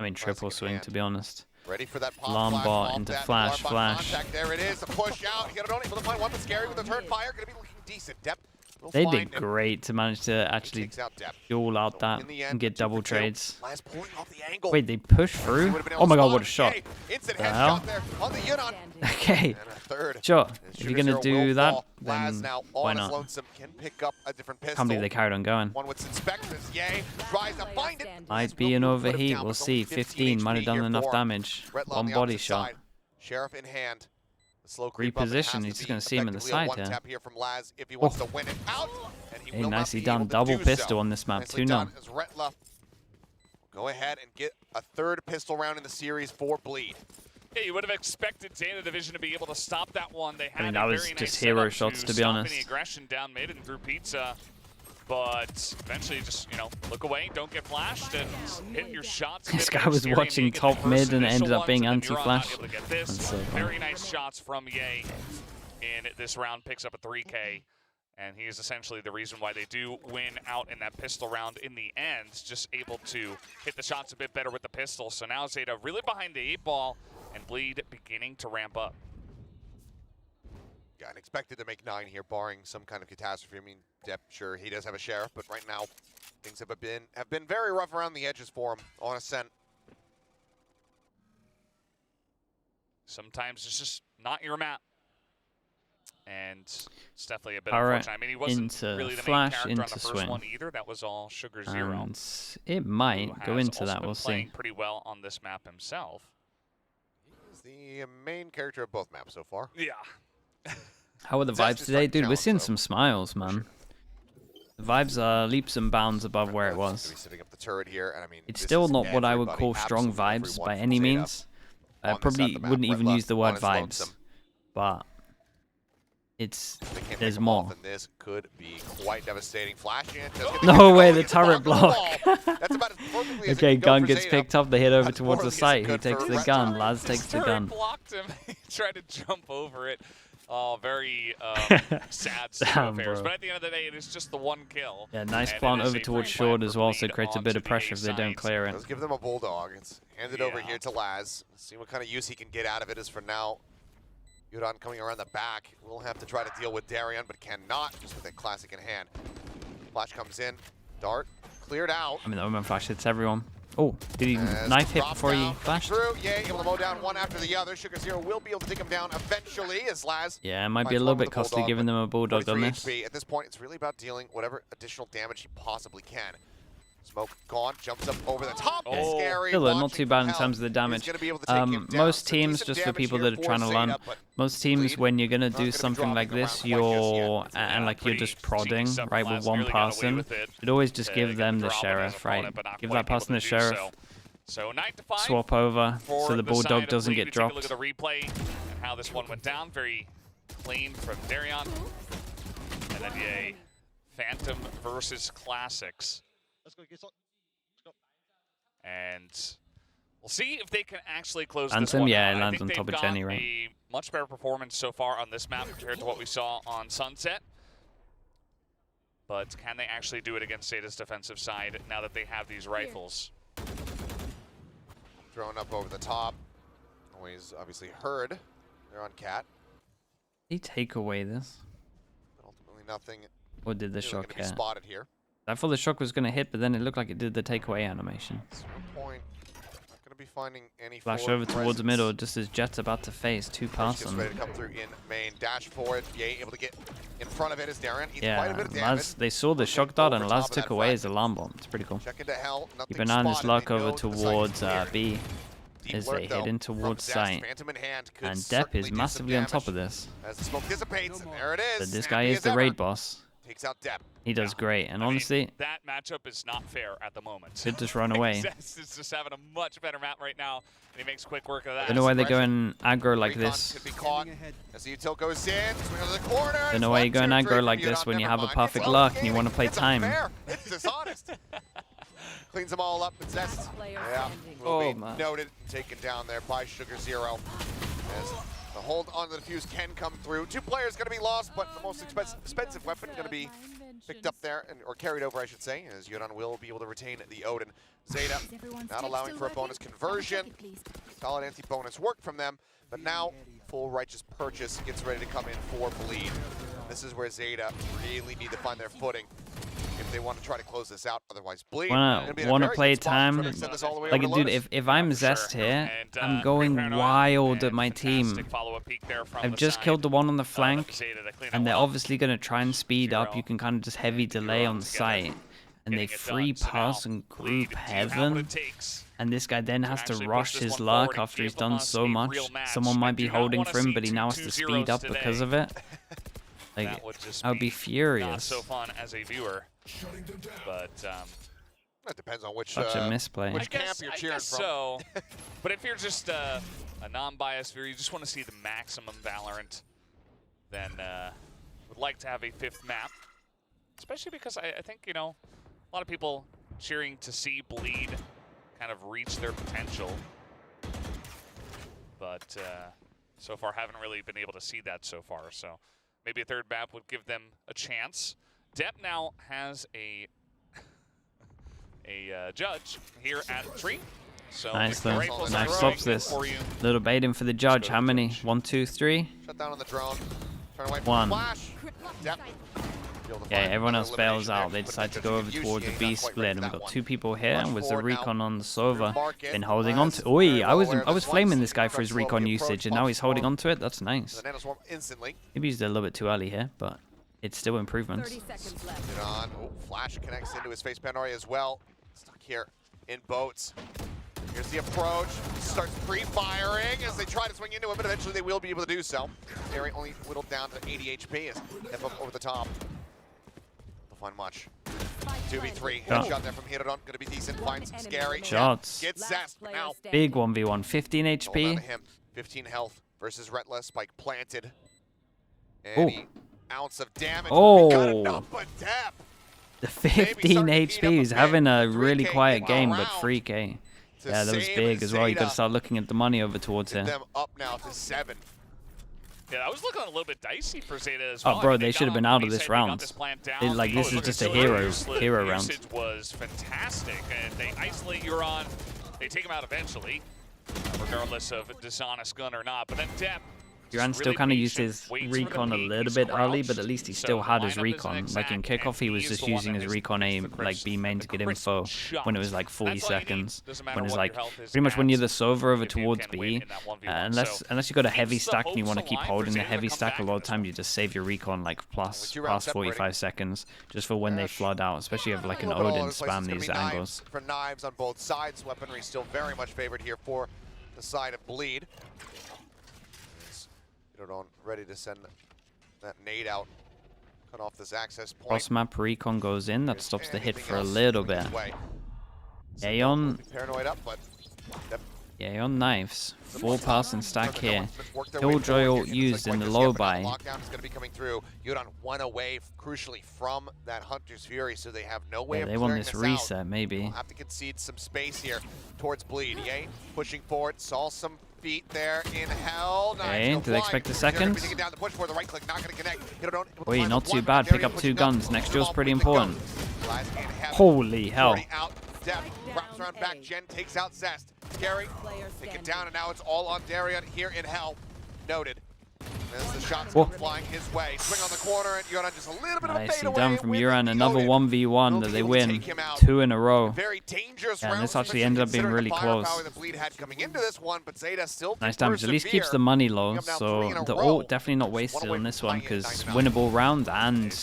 I mean, triple Classic in swing, hand. to be honest. Ready for that pop Alarm flash bot off into that flash, alarm bot flash. Contact. There it is, the push out. He'll only able to find one, but scary with the turn fire. Going to be looking decent. Depth will They find did him. great to manage to He actually takes out Depth. duel out So that in the end, and get 2 double for 2. trades. Laz pulling off the angle. Wait, they push He through? would have been able Oh my to god, spot what a him. shot. Yay, instant The headshot hell? there on the Yunon. Okay, And a third. sure. And If you're Sugar gonna Zero do will that, fall. Laz then now why on his not? lonesome can pick up a different pistol. Can't believe they carried on going. One with Inspectors, yay. Tries to find it. Might be an overheat, we'll see. 15 might have done enough damage. Retla on One the body opposite shot. side. Sheriff in hand. The slow creep up, it Reposition, has he's to just be gonna see him in the effectively a side one-tap here. here from Laz if he wants to win it out. And he Hey, will not nicely be done. able to Double do pistol so. on this map, Nicely 2-0. done as Retla will go ahead and get a third pistol round in the series for Bleed. Yeah, you would have expected Zeta Division to be able to stop that one. They had mean, a that was very just nice hero setup shots, to be stop honest. any aggression down mid and through Pizza, but eventually just, you know, look away, don't get flashed, and hit your shots. This guy was watching top mid and ended up being anti-flash. This. That's so funny. Very nice shots from Ye in this round, picks up a 3K. And he is essentially the reason why they do win out in that pistol round in the end. Just able to hit the shots a bit better with the pistol. So now Zeta really behind the 8-ball and Bleed beginning to ramp up. Yeah, and expected to make 9 here, barring some kind of catastrophe. I mean, Depp, sure, he does have a sheriff, but right now things have been very rough around the edges for him on Ascent. Sometimes it's just not your map. And it's definitely a bit Power unfortunate. I mean, he wasn't into really the flash, main character on into the first swing. one either. That was all Sugar Zero. And it might who go has into also that, been we'll playing see. pretty well on this map himself. He's the main character of both maps so far. Yeah. How are the Zest vibes is today? like Dude, we're challenge, seeing though. some smiles, man. The vibes are leaps and bounds above where it Retla's gonna was. be sitting up the turret here, and I mean, It's this still is not what I would everybody, call strong absolutely vibes everyone by from any Zeta means. I on this probably side of the map. wouldn't even Retla use the word on his vibes, lonesome. but it's They can't there's pick him off, more. and this could be quite devastating. Flash in, just gonna No get way, going, the gets turret knocked on the block. ball. That's about as perfectly as it Okay, can go gun for gets Zeta. picked up, they head over That's towards the morally as site. Who good takes for the Retla. gun? Laz takes the Turret gun. blocked him. He tried to jump over it. Oh, very sad state of Damn, affairs. bro. But at the end of the day, it is just the one kill. Yeah, nice And plant it is over a towards free short plant as for well, so Bleed it creates a onto bit of the pressure A if they don't side. clear it. Let's give them a bulldog. It's handed over Yeah. here to Laz. See what kind of use he can get out of it. As for now, Yudon coming around the back. We'll have to try to deal with Darian, but cannot, just with a classic in hand. Flash comes in. Dart cleared out. I mean, the Omen flash hits everyone. Oh, did he As knife hit drops before he down, flashed? Through, yeah, able to mow down one after the other. Sugar Zero will be able to take him down eventually as Laz. Yeah, it might be a finds little one with bit the costly bulldog, giving but them a bulldog on 43 this. HP. At this point, it's really about dealing whatever additional damage he possibly can. Smoke gone, jumps up over the top. Oh. Scary. Still, not launching too bad from in terms of the hell. damage. He's gonna be able to take him down. Most Some teams, decent just for damage people here that are trying to for learn, Zeta, but most teams, Bleed when you're gonna not do gonna be something like dropping this, around quite just you're yet. and like you're Pretty just prodding cheeky stuff. right with Laz one nearly got away person. with it. Should always just To give get them the drop on his sheriff, right? opponent, but not Give quite that person able the to do sheriff. so. So 9-5. swap over so the Bulldog side of doesn't Bleed. get We take a look dropped. at the replay and how this one went down. Very clean from Darion. And then a Phantom versus Classics. Let's go. Let's go. And we'll see if they can actually close this Phantom, one yeah, out. it I lands think on top they've of Jenny, got right? a much better performance so far on this map compared to what we saw on Sunset. But can they actually do it against Zeta's defensive side now that they have these rifles? Thrown up over the top. Always obviously heard. They're on Cat. Did he take away this? But ultimately nothing Or did the really shock gonna be hit? spotted here. I thought the shock was going to hit, but then it looked like it did the takeaway animation. At no point, not going to be finding any Flash forward over towards the presence. middle just as Jet's about to face two First gets person. ready to come through in main. Dash forward. Yay, able to get in front of it as Darion. Eats quite a Yeah, bit of damage. Laz, they saw the Rotate shock dart and over Laz top of took that away his fragment. alarm bomb. It's pretty cool. Check into hell. Nothing Keep an eye on this spotted. luck They know over the site is towards cleared. B Deep as lurk, they though, head in from towards Zest. site. Phantom in hand could And Depp certainly is do some massively on top of damage this. as the smoke dissipates, and there it is. But this Snappy guy is as the ever. raid boss. Takes out Depp. He does great. And honestly, that matchup is not fair at the moment. could just run away. Zest is just having a much better map right now, and he makes quick work of that. Don't know why they're going aggro like Recon this. could be caught as the util goes in. Swing onto the corner. Don't know why you're going aggro like this when you have a perfect luck and you want to play time. It's dishonest. Cleans them all up with Zest. Player Yeah, standing. will Oh, be man. noted and taken down there by Sugar Zero. As the hold onto the fuse can come through. Two players going to be lost, but the most expensive weapon going to be picked up there, or carried over, I should say, as Yodan will be able to retain the Odin. Zeta not allowing for a bonus conversion. Solid anti-bonus work from them, but now full righteous purchase gets ready to come in for Bleed. This is where Zeta really need to find their footing if they want to try to close this out. Otherwise, Bleed gonna be in a Wanna very play good spot time? to send this all the way Like, over to dude, Lotus. if I'm For Zest sure. here, And, I'm great going paranoia wild at and my team. fantastic follow-up peek there from I've the just side killed the one on the of flank, Zeta to clean and that they're one up. obviously going to try and speed up. Zero. You can kind of just heavy delay Zero on the together. site. And they Getting it free done. So now pass and Bleed group do have what heaven. it takes And this guy then has to actually push rush this his one luck forward and after he's give done us so a much. real match. Someone I might be do not holding wanna for him, see but he now has to 2 speed zeros up because today. of it. Like, that would just I would be not furious. so fun as a viewer. But That depends on which Such a misplay. which camp you're I cheering guess from. so. But if you're just a non-biased viewer, you just want to see the maximum Valorant, then would like to have a 5th map. Especially because I think, you know, a lot of people cheering to see Bleed kind of reach their potential. But so far haven't really been able to see that so far. So maybe a 3rd map would give them a chance. Depp now has a judge here at 3. So Nice if though. the rifles Nice are stops throwing this. for you, Little baiting for the judge. How many? 1, 2, 3? shut down on the drone. Turn away from One. the flash. Depp. Be able to Yeah, find everyone another else bails elimination out. there. They Put decide that to go over judge in towards the use. B Not quite split, ready and for we've that got one. 2 people here, Much and with the forward now. recon on the Sova. Market. Been holding on to. Laz Oi, very I well was aware of I was this flaming once. this guy for his Starts slowly recon approach, usage, and now he's holding swarm. on to it. That's nice. The nanoswarm instantly. Maybe he's a little bit too early here, but it's still 30 improvements. seconds left. Get on. Oh, flash connects into his face Panori as well. Stuck here in boats. Here's the approach. Starts pre-firing as they try to swing into him, but eventually they will be able to do so. Gary only whittled down to 80 HP as step up over the top. They'll find much. 2v3. Shot. Headshot there from Hirodon. Gonna be decent. Finds Scary. Shots. Gets Zest, but now Big 1v1, 15 all down HP. to him. 15 health versus Retless. Spike planted. Any ounce of damage. Oh. We got enough, but Depp. The starting 15 to heat up HP. a He's bit. having a 3K really quiet in game, the but round 3K. to Yeah, that was save big as well. You got to Zeta. start looking at the money over towards Get here. them up now to 7. yeah, that was looking a little bit dicey for Zeta as Oh, well. bro, I mean, they got should have on been the out of B this side, they round. got this plant down. Like, this is looking just a so hero good. round. Usage was fantastic, and they isolate Euron. They take him out eventually, regardless of dishonest gun or not. But then Depp. Duran just still really kind of used patient, his waits for the recon a peek, little he's bit early, but crouched, at least he so still had his lineup isn't recon. Like in exact, kickoff, he and was is just the one using that his is recon the aim, like crisp- B main the to get crisp info shot. when it was like 40 That's all you need. seconds. Doesn't matter When it's what like your health is pretty much when you're the at, Sova over if you towards can win B, in that 1v1. unless you got a heavy keeps the stack and you hopes want to keep alive holding for the Zeta to heavy come stack back a in lot of this times, one. you just save your recon like plus 2 rounds past 45 separating. seconds just for when they Dash. flood out, especially if like an A little bit all Odin over the place. spam It's gonna these be angles. knives for knives on both sides. Weaponry still very much favored here for the side of Bleed. Hirodon ready to send that nade out. Cut off this access point. Cross map recon goes in, that If stops the hit anything for a else little coming bit. his way. Aeon, Paranoid up, but Yeah, on knives. 4-pass and stack here. Work their way Killjoy forward ult here. used in Looks the like low quite a skip, but now buy. the lockdown is going to be coming through. Yudon 1 away, crucially, from that Hunter's Fury, so they have no way Yeah, of they want clearing this out. reset, maybe. We'll have to concede some space here towards Bleed. EA pushing forward, saw some feet there in hell. Okay, do they expect a second? Down the push for the right click, not going to connect. Wait, not too bad. Pick up 2 guns. Next duel's pretty important. Holy hell. Out, depth, wraps around back, Jen takes out Zest. Scary, take it down, and now it's all on Darian here in hell. Noted. As the shots come flying his way. Swing on the corner, and Yuran just a little bit of a Nice, fade away. down from with Uran. it. Another Noted. 1v1 that they win. 2 in a row. Very dangerous Yeah, and rounds, this actually especially ended up being considering really the firepower close. that Bleed had coming into this one, but Zeta still Nice damage. At least keeps the money low, so the ult definitely not wasted on this one because winnable round and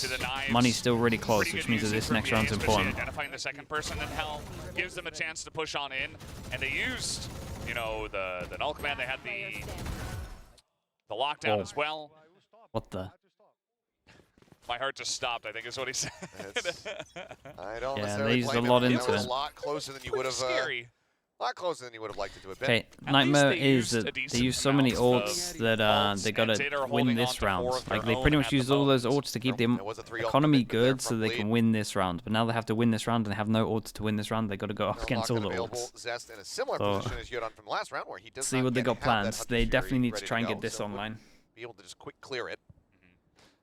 money's still really close, which means that this next round's important. Identifying the second person in hell gives them a chance to push on in, and they used, you know, the null command. They had the lockdown as well. What the? My heart just stopped, I think is what he said. I don't Yeah, necessarily they used a blame lot him. into That was it. a lot closer than you would have. Scary. A lot closer than you would have liked it to have been. Okay, At Nightmare least they is used a that they decent use so many amount ults of that ults, they and gotta Zeta are win holding this on to round. 4 of their Like they own pretty much at the used all those moment. ults to keep the There was a 3-0 economy commitment there good so from they Bleed. can win this round. But now they have to win this round and have no ults to win this round. They gotta go up No against all lock the available. ults. Zest in a similar So, position as Yudon from last round, where he does See not what they yet got have that planned. Hunter's They Fury definitely need to ready try and go, get this so online. be able to just quick clear it.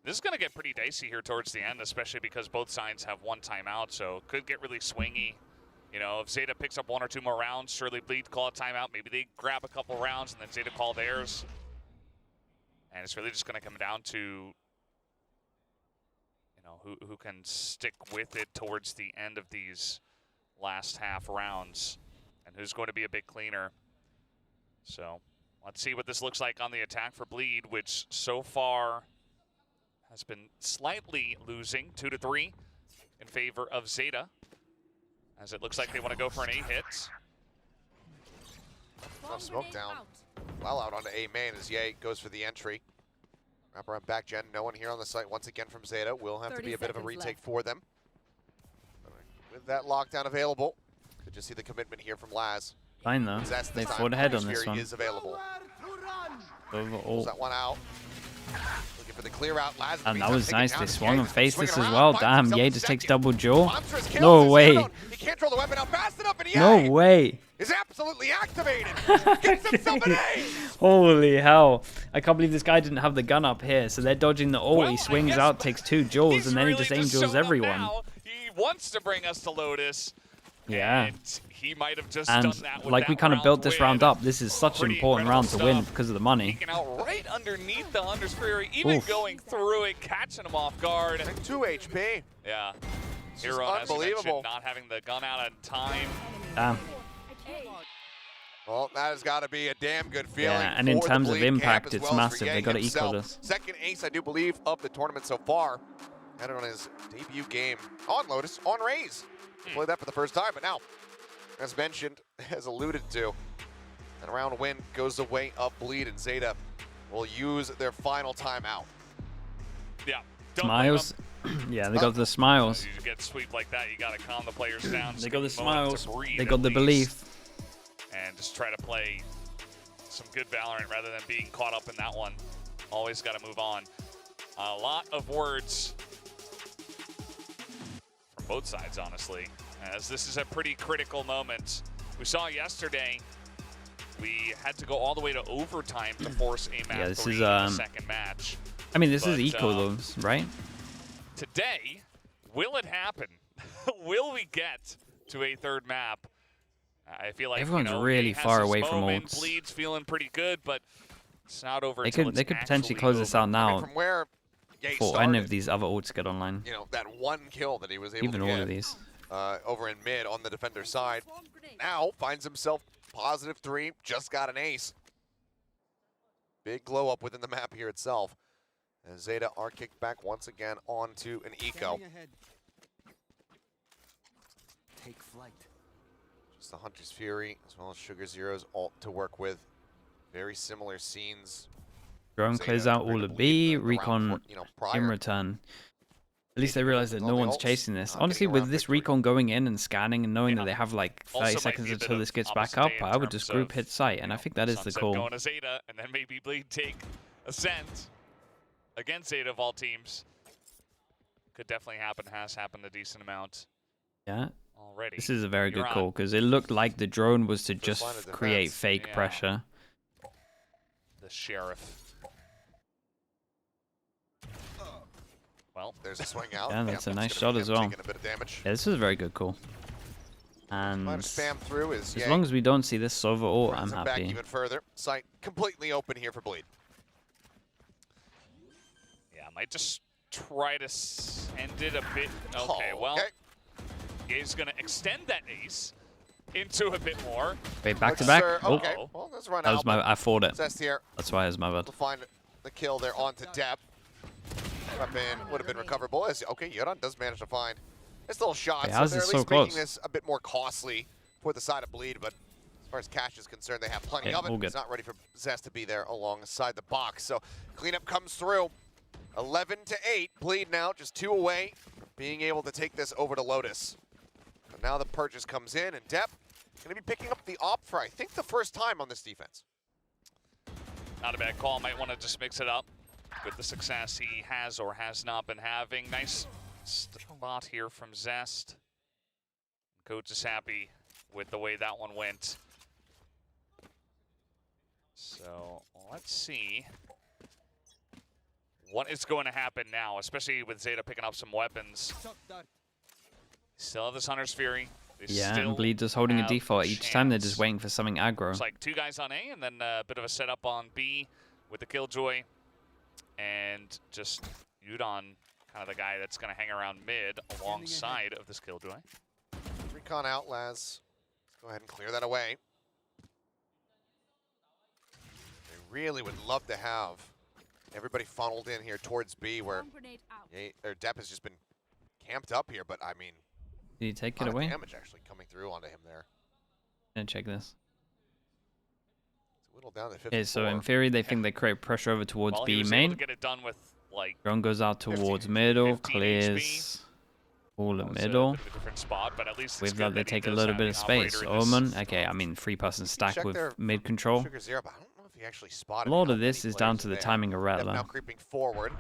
This is going to get pretty dicey here towards the end, especially because both sides have 1 timeout, so it could get really swingy. You know, if Zeta picks up 1 or 2 more rounds, surely Bleed call a timeout. Maybe they grab a couple rounds and then Zeta call theirs. And it's really just going to come down to, you know, who can stick with it towards the end of these last half rounds and who's going to be a bit cleaner. So let's see what this looks like on the attack for Bleed, which so far has been slightly losing 2-3 in favor of Zeta, as it looks like they want to go for an A hit. Tough smoke down. Well out onto A main as Ye goes for the entry. Wrap around back gen. No one here on the site once again from Zeta. Will have to be a bit of a retake for them. With that lockdown available, could just see the commitment here from Laz. Fine though. Zest They this fought time. ahead on Hunter's this Fury one. is available. Over Pulls ult. that one out. Looking for the clear out. Laz And that meantime was taking nice. down They as swung Ye and faced swinging this as around, well. finds Damn, himself Ye just takes second. double duel. Monstrous kills No his way. Yudon. He can't throw the weapon out fast enough, and Ye No way. is absolutely activated. Gets himself an ace. Holy hell. I can't believe this guy didn't have the gun up here. So they're dodging the ult. Well, He I swings guess out, takes 2 duels, He's and then he really just angels shown up everyone. now. He wants to bring us to Lotus. Yeah. And he might have just And done that with like we that kind of built this win. round up, this is such an Pretty important round to incredible win stuff. because of the money. Peeking out right underneath the Hunter's Fury, even Oof. going through it, catching him off guard. 2 HP. Yeah. It's Hero, just as you mentioned, unbelievable. not having the gun out in time. Damn. Well, that has got to be a damn good feeling. Yeah, and in for the terms of Bleed camp impact, as it's well as for massive. They Yang gotta equal himself. this. Second ace, I do believe, of the tournament so far. Had it on his debut game on Lotus, on Raze. Played that for the first time, but now, as mentioned, as alluded to, and a round win goes the way of Bleed, and Zeta will use their final timeout. Yeah. Don't Smiles. Yeah, they got the smiles. You get sweep like that, you got to calm the players down. They just got the give them a moment smiles. to breathe They at got the least, belief. and just try to play some good Valorant rather than being caught up in that one. Always got to move on. A lot of words from both sides, honestly, as this is a pretty critical moment. We saw yesterday we had to go all the way to overtime to force a map Yeah, this 3 is, in the second match. I mean, this is But, eco though, right? Today, will it happen? Will we get to a third map? I feel like Everyone's you know, really Ye has far his away from moment, ults. Bleed's feeling pretty good, but it's not over. They until could it's potentially actually close this over. out now From where Ye before started, any of these other ults get online. you know, that one kill that he was able Even to all get of these. over in mid on the defender side, now finds himself +3, just got an ace. Big glow up within the map here itself. And Zeta are kicked back once again onto an eco. Scanning ahead. Take flight. Just the Hunter's Fury as well as Sugar Zero's ult to work with. Very similar scenes. Drone Zeta clears out all compared of to B, Bleed the round Recon you know, prior. in return. At least they realize that no one's chasing this. Honestly, with this recon going in and scanning and knowing that they have like 30 seconds until this gets back up, I would just group hit sight, and I think that is the call. Going to ZETA, and then maybe Bleed take Ascent against ZETA of all teams. Could definitely happen, has happened a decent amount. Yeah. Already. This is a very good call, because it looked like the drone was to just create fake Yeah. pressure. The Sheriff. Well, There's a swing out. Yeah, that's a nice it's shot gonna as be well. taking a bit of damage. Yeah, this is a very good call. And Might have spammed through is as long as we don't see this Sova ult, I'm runs him back happy. even further. Sight completely open here for Bleed. yeah, I might just try to end it a bit. Okay, Oh, well, okay. he's going to extend that ace into a bit more. Wait, back to Looks, back. Oh, okay, well, let's run that was out. my. I fought it. Zest here That's why it was my bad. to find the kill there onto Deb. Weapon would have been recoverable. As, okay, Yodan does manage to find this little shot. Hey, So how's they're this at so least making close? this a bit more costly for the side of Bleed, but as far as cash is concerned, they have plenty Yeah, of it. all good. It's not ready for Zest to be there alongside the box. So cleanup comes through. 11-8. Bleed now, just 2 away from being able to take this over to Lotus. But now the purchase comes in, and Depp going to be picking up the op for, I think, the first time on this defense. Not a bad call. Might want to just mix it up with the success he has or has not been having. Nice spot here from Zest. Coach is happy with the way that one went. So let's see what is going to happen now, especially with ZETA picking up some weapons. Still have this Hunter's Fury. They Yeah, still and Bleed just holding a have default. Each time they're chance. just waiting for something aggro. It's like 2 guys on A, and then a bit of a setup on B with the Killjoy. And just Yudon, kind of the guy that's going to hang around mid alongside of this Killjoy. Recon out, Laz. Let's go ahead and clear that away. They really would love to have everybody funneled in here towards B, where Bomb grenade out. Depp has just been camped up here, but I mean, Did you take a it lot of away? damage actually coming through onto him there. Gonna check this. It's a little down to 54. Okay, so in theory, they think they create pressure over towards Well, he B was able main. to get it done with, like, Drone goes out 15 towards middle, 15 clears all at it's middle. a bit of a different spot, but at least it's With good that, they he take a does little have bit the of space. operator in this. Omen, okay, I mean, 3-person stack Check with there mid control. Sugar Zero, but I don't know if he actually spotted A lot how of this many is down players to the there. timing of Depp now Rattler. creeping forward.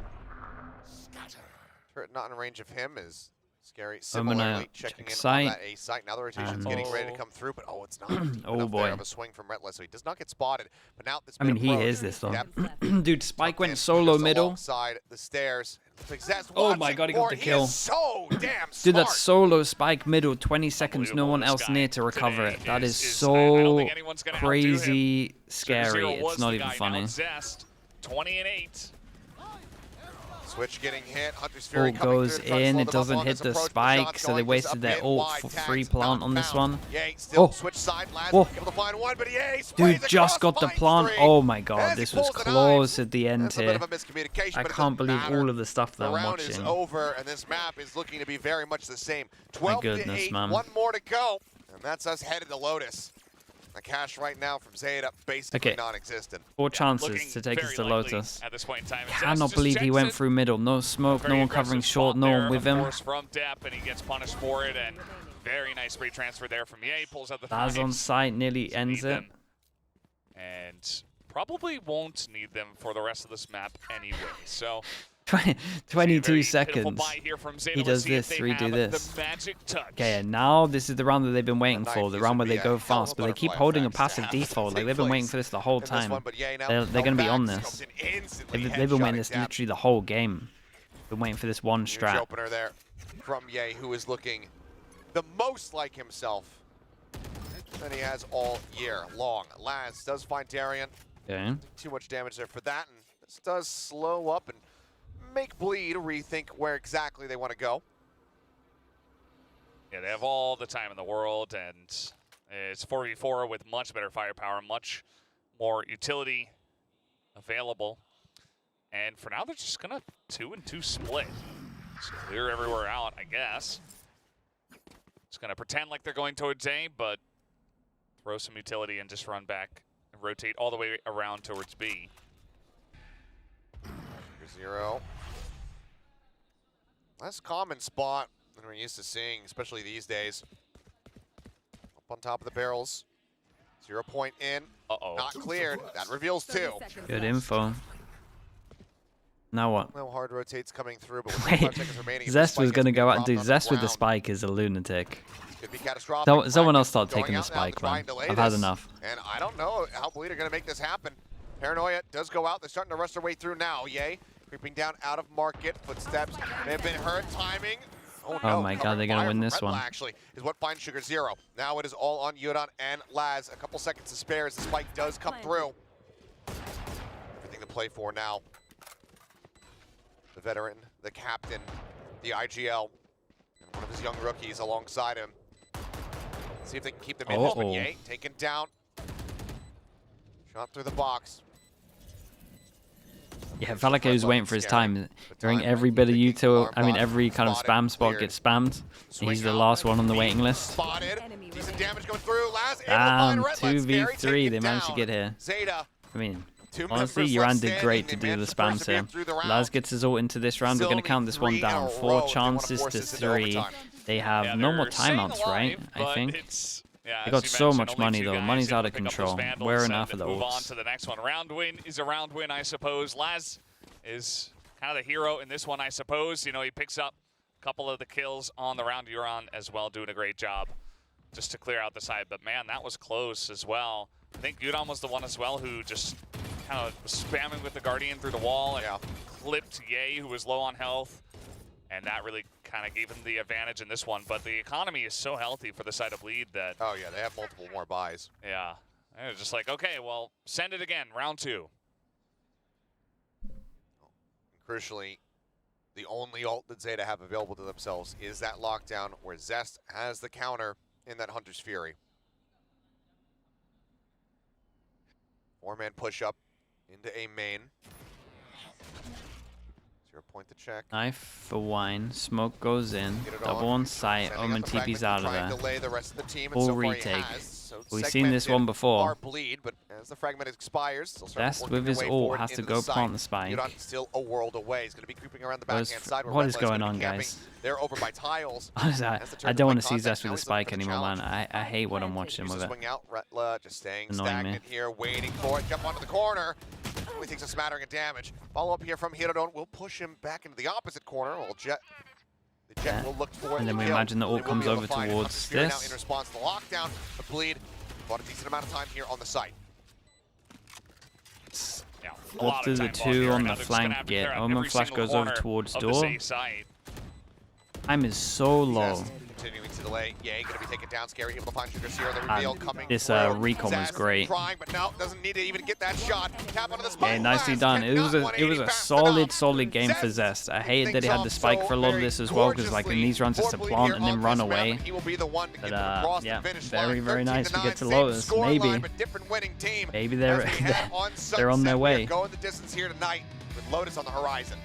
Turret not in range of him is scary. Omen, Similarly, checking check in sight. on that A site. Now the rotation's And- getting ready to come through, but oh, it's not deep Oh, enough boy. there of a swing from Rettler, so he does not get spotted. But now this I mean, bit he approach, is this though. Depp Dude, Spike tucked in went solo just middle. alongside the stairs. Looks like Zest Oh watching my God, he got for the it. kill. He is so damn Dude, that smart. solo Spike middle, 20 seconds, no Unbelievable. one This else guy near to recover today it. That is I don't so think anyone's gonna outdo him. crazy Sugar scary. Zero was It's not the even guy. funny. Now Zest, 20-8. Switch getting hit. Hunter's Fury Ult coming goes through, trying to in, slow it them up doesn't on hit this the approach, but spike, shots so they going wasted just a their bit ult wide. for Tags free not plant on this found. one. Yay, still Oh. switch side. Laz Oh. able to find one, but Yay Dude, sprays just across, got the finds plant. 3. Oh my God, As he this was pulls the close knives. at the end That's a bit here. of a miscommunication, I but it can't doesn't believe matter. all of the stuff that The I'm round is watching. over, and this map is looking to be very much the same. 12 to goodness, 8, man. one more to go, and that's us headed to Lotus. The cash right now from ZETA basically Okay. non-existent. 4 chances Looking to take us very to likely Lotus. at this point in time. And Zest Cannot just believe he checks went it. through middle. No smoke, Very no one aggressive covering spot short, no there, one with of him. course, from Depp, and he gets punished for it. And very nice free transfer there from Ye. Pulls out the Laz on knives. site nearly ends Need it. them. And probably won't need them for the rest of this map anyway. So 22 very pitiful seconds. buy here from ZETA. He Let's does see if this, they redo have this. The magic touch. Okay, and now this is the round that they've been waiting That for. knife The is round gonna where be they a go hell of fast, a but they keep butterfly holding a effect to passive have default. Like take they've been waiting place for this the whole in this time. one, but Ye now They're held gonna be back, on just this. goes in instantly, They've been waiting headshotting this Depp. literally the whole game. Been waiting for this one Huge strat. opener there from Ye, who is looking the most like himself than he has all year long. Laz does find Darian. Okay. Too much damage there for that, and this does slow up and make Bleed rethink where exactly they want to go. Yeah, they have all the time in the world, and it's 4v4 with much better firepower, much more utility available. And for now, they're just gonna 2-2 split. Just clear everywhere out, I guess. Just gonna pretend like they're going towards A, but throw some utility and just run back and rotate all the way around towards B. Zero. Less common spot than we're used to seeing, especially these days. Up on top of the barrels. 0 point in. Uh-oh. Not cleared. That reveals 2. Good info. Now what? No hard rotates coming through, but with Wait, 5 seconds remaining, Zest was going to go out and do Zest with the spike. spike is a lunatic. Could be catastrophic. Someone else start Going taking the out now to spike, try man. and delay I've had this. enough. And I don't know how Bleed are going to make this happen. Paranoia does go out. They're starting to rush their way through now. Yay. Creeping down out of market. Footsteps may have been hurt. Timing. Oh, no. My God, Covered they're going to fire win from this Red one. Bull, actually, is what finds Sugar 0. Now it is all on Yudon and Laz. A couple seconds to spare as the spike does come through. Everything to play for now. The veteran, the captain, the IGL, and one of his young rookies alongside him. See if they can keep them in this one. Yay, taken down. Shot through the box. Yeah, it felt like he was waiting for his time. During every bit of util, I mean, every kind of spam spot gets spammed. He's the last one on the waiting list. Spotted. Decent damage going through. Laz Damn, able to find Red. 2v3, they managed to get here. ZETA. I mean, Two honestly, members Yoran left did great to standing. do They the managed to spams here. persevere through the round. Laz gets his ult into this round. We're going to Still count this one three down. in a 4 row. They wanna chances force to this into 3. overtime. They have Yeah, no more they're staying timeouts, alive, right? I but think. it's- yeah, They as got you so mentioned, much only money, 2 though. guys Money's able out to of pick up those control. vandals Wearing and off of the move on ults. to the next one. Round win is a round win, I suppose. Laz is kind of the hero in this one, I suppose. You know, he picks up a couple of the kills on the round you're on as well, doing a great job just to clear out the side. But man, that was close as well. I think Gudon was the one as well who just kind of was spamming with the Guardian through the wall and clipped Ye, who was low on health. And that really kind of gave him the advantage in this one. But the economy is so healthy for the side of Bleed that... Oh, yeah, they have multiple more buys. Yeah. They're just like, okay, well, send it again, round 2. Crucially, the only ult that ZETA have available to themselves is that lockdown where Zest has the counter in that Hunter's Fury. 4-man push-up into a main. 0 point to check. Knife for wine. Smoke goes in. Get it Double on sight. Sending Omen out the TP's fragment out to of try and there. delay the rest of the team, and Full so far he retake. has. So We've seen this one segmented before. are Bleed, but as the fragment expires, they'll start Zest working with their his way ult forward has to into go site. plant the spike. Yudon still a world away. He's going to be creeping around the What is- backhand side. where what Red is Blood's gonna going be on, camping. guys? They're over by tiles. Honestly, That's the turn I to don't play want to see contact. Zest with Now the he's looking spike for the anymore, man. challenge. I hate what I'm watching Use with the it. swing out. Retla just staying Annoying me. stagnant here, waiting for it. Jump onto the corner. Only takes a smattering of damage. Follow up here from Hirodon. We'll push him back into the opposite corner. Well, the Jet will look for it. And then we kill. imagine the ult They will comes be able over to find towards Hunter's Fury now this. in response to the lockdown. The Bleed bought a decent amount of time here on the site. Yeah, a Up lot to of the time 2 here, on and the now they're just gonna flank have to get. clear out Omen every flash single goes over corner towards of the door. safe side. Time is so low. Zest continuing to delay. Yay, gonna be taken down. Scary, able to find Sugar Seer. The reveal coming This through. recon was Zest great. Trying, but no, doesn't need to even get that shot. Tap onto the spike. Yeah, nicely Last done. It was cannot a 180 fast solid enough. game for Zest. I hated that he had the spike for a lot of this as well, because like in these runs it's to plant and then run away. He will be the one to But get them across yeah, the finish very line. nice. We 13-9, get to same Lotus. score Maybe. line, but different winning team. Maybe they're As we head on they're on Sunset, their we are way. going the distance here tonight with Lotus on the horizon.